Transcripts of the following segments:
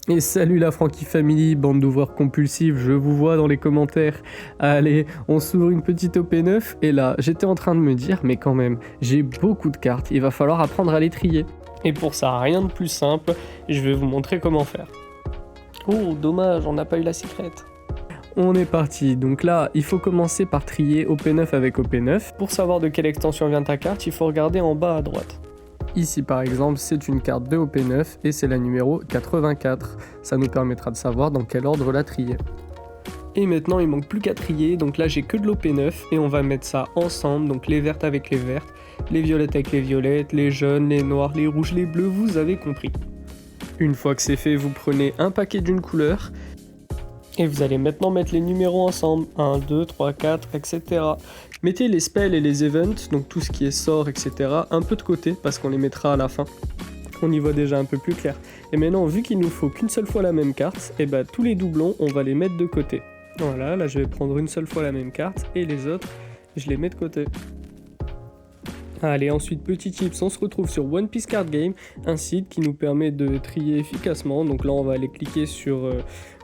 Et salut la Frankie Family, bande d'ouvreurs compulsifs, je vous vois dans les commentaires. Allez, on s'ouvre une petite OP9 et là, j'étais en train de me dire, mais quand même, j'ai beaucoup de cartes, il va falloir apprendre à les trier. Et pour ça, rien de plus simple, je vais vous montrer comment faire. Oh, dommage, on n'a pas eu la secrète. On est parti, donc là, il faut commencer par trier OP9 avec OP9. Pour savoir de quelle extension vient ta carte, il faut regarder en bas à droite. Ici par exemple, c'est une carte de OP9 et c'est la numéro 84. Ça nous permettra de savoir dans quel ordre la trier. Et maintenant, il manque plus qu'à trier, donc là j'ai que de l'OP9 et on va mettre ça ensemble, donc les vertes avec les vertes, les violettes avec les violettes, les jaunes, les noirs, les rouges, les bleus, vous avez compris. Une fois que c'est fait, vous prenez un paquet d'une couleur et vous allez maintenant mettre les numéros ensemble, 1, 2, 3, 4, etc. Mettez les spells et les events, donc tout ce qui est sort, etc. un peu de côté parce qu'on les mettra à la fin. On y voit déjà un peu plus clair. Et maintenant, vu qu'il nous faut qu'une seule fois la même carte, et bah tous les doublons, on va les mettre de côté. Voilà, là je vais prendre une seule fois la même carte et les autres, je les mets de côté. Allez, ensuite, petit tips, on se retrouve sur One Piece Card Game, un site qui nous permet de trier efficacement. Donc là, on va aller cliquer sur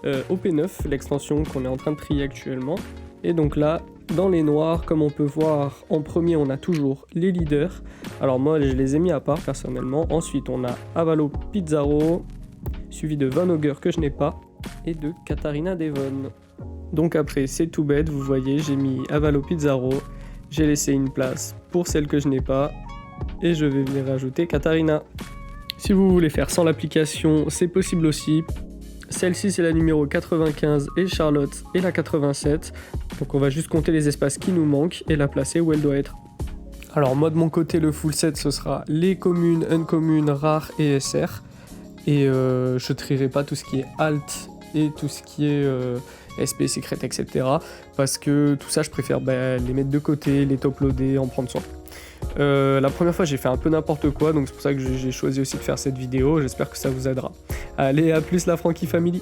OP9, l'extension qu'on est en train de trier actuellement. Et donc là, dans les noirs, comme on peut voir, en premier, on a toujours les leaders. Alors moi, je les ai mis à part, personnellement. Ensuite, on a Avalo Pizarro, suivi de Van Ogre, que je n'ai pas, et de Katarina Devon. Donc après, c'est tout bête, vous voyez, j'ai mis Avalo Pizarro. J'ai laissé une place pour celle que je n'ai pas et je vais venir rajouter Katarina. Si vous voulez faire sans l'application, c'est possible aussi. Celle-ci c'est la numéro 95 et Charlotte est la 87. Donc on va juste compter les espaces qui nous manquent et la placer où elle doit être. Alors moi de mon côté le full set ce sera les communes, uncommunes, rares et SR. Et je trierai pas tout ce qui est alt et tout ce qui est SP, secret, etc. Parce que tout ça, je préfère les mettre de côté, les top-loader, en prendre soin. La première fois, j'ai fait un peu n'importe quoi, donc c'est pour ça que j'ai choisi aussi de faire cette vidéo. J'espère que ça vous aidera. Allez, à plus la Frankie Family!